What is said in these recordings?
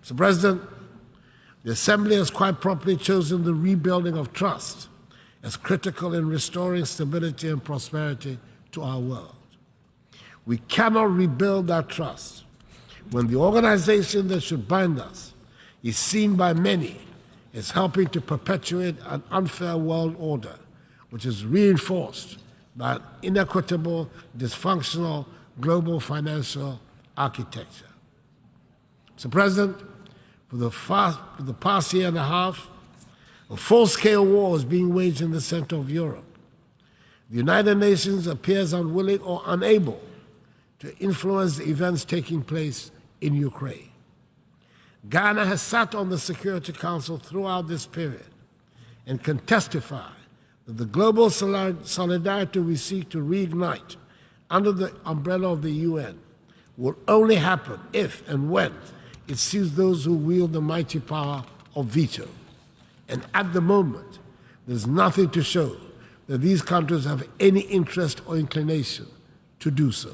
Mr. President, the Assembly has quite properly chosen the rebuilding of trust as critical in restoring stability and prosperity to our world. We cannot rebuild that trust when the organization that should bind us is seen by many as helping to perpetuate an unfair world order, which is reinforced by an inequitable, dysfunctional global financial architecture. Mr. President, for the past year and a half, a full-scale war is being waged in the center of Europe. The United Nations appears unwilling or unable to influence the events taking place in Ukraine. Ghana has sat on the Security Council throughout this period and can testify that the global solidarity we seek to reignite under the umbrella of the UN will only happen if and when it suits those who wield the mighty power of veto. And at the moment, there's nothing to show that these countries have any interest or inclination to do so.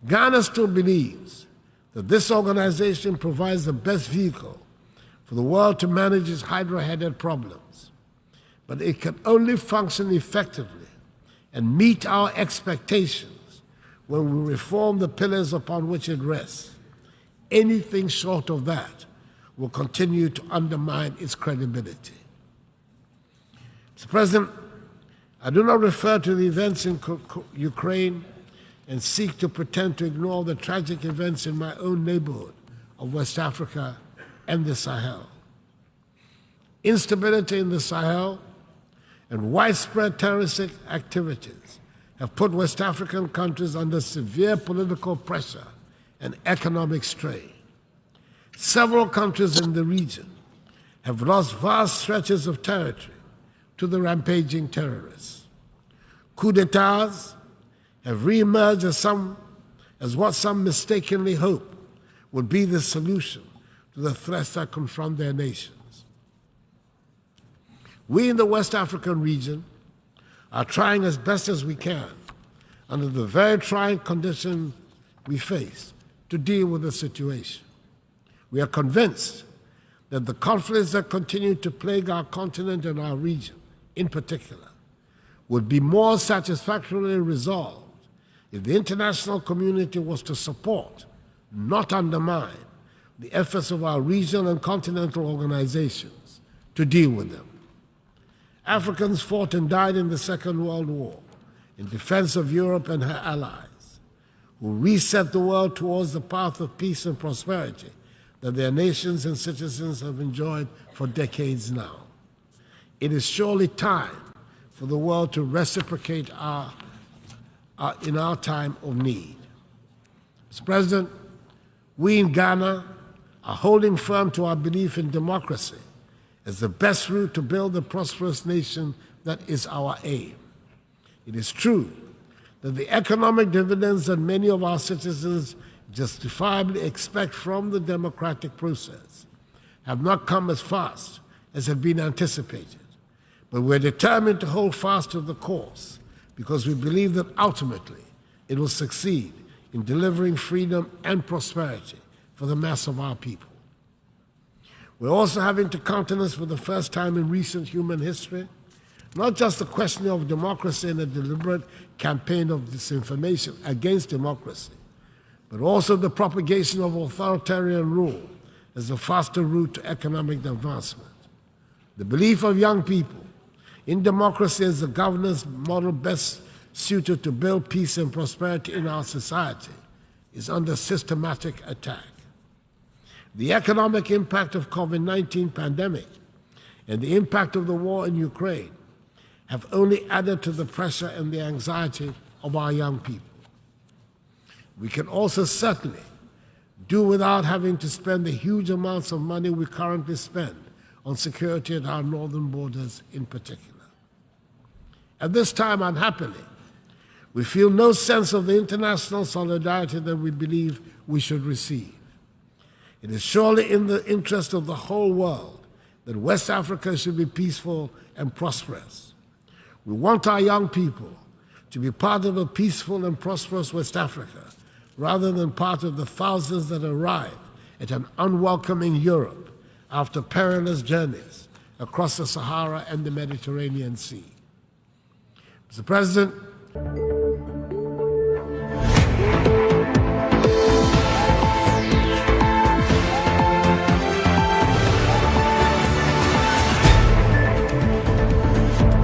Ghana still believes that this organization provides the best vehicle for the world to manage its hydra-headed problems. But it can only function effectively and meet our expectations when we reform the pillars upon which it rests. Anything short of that will continue to undermine its credibility. Mr. President, I do not refer to the events in Ukraine and seek to pretend to ignore the tragic events in my own neighborhood of West Africa and the Sahel. Instability in the Sahel and widespread terroristic activities have put West African countries under severe political pressure and economic strain. Several countries in the region have lost vast stretches of territory to the rampaging terrorists. Coup d'etats have reemerged as what some mistakenly hope would be the solution to the threats that confront their nations. We in the West African region are trying as best as we can, under the very trying conditions we face, to deal with the situation. We are convinced that the conflicts that continue to plague our continent and our region, in particular, would be more satisfactorily resolved if the international community was to support, not undermine, the efforts of our regional and continental organizations to deal with them. Africans fought and died in the Second World War in defense of Europe and her allies, who reset the world towards the path of peace and prosperity that their nations and citizens have enjoyed for decades now. It is surely time for the world to reciprocate in our time of need. Mr. President, we in Ghana are holding firm to our belief in democracy as the best route to build the prosperous nation that is our aim. It is true that the economic dividends that many of our citizens justifiably expect from the democratic process have not come as fast as had been anticipated. But we're determined to hold fast to the course because we believe that ultimately it will succeed in delivering freedom and prosperity for the mass of our people. We're also having to countenance for the first time in recent human history not just the question of democracy and a deliberate campaign of disinformation against democracy, but also the propagation of authoritarian rule as the faster route to economic advancement. The belief of young people in democracy as the governance model best suited to build peace and prosperity in our society is under systematic attack. The economic impact of COVID-19 pandemic and the impact of the war in Ukraine have only added to the pressure and the anxiety of our young people. We can also certainly do without having to spend the huge amounts of money we currently spend on security at our northern borders in particular. At this time, unhappily, we feel no sense of the international solidarity that we believe we should receive. It is surely in the interest of the whole world that West Africa should be peaceful and prosperous. We want our young people to be part of a peaceful and prosperous West Africa rather than part of the thousands that arrive at an unwelcoming Europe after perilous journeys across the Sahara and the Mediterranean Sea. Mr. President,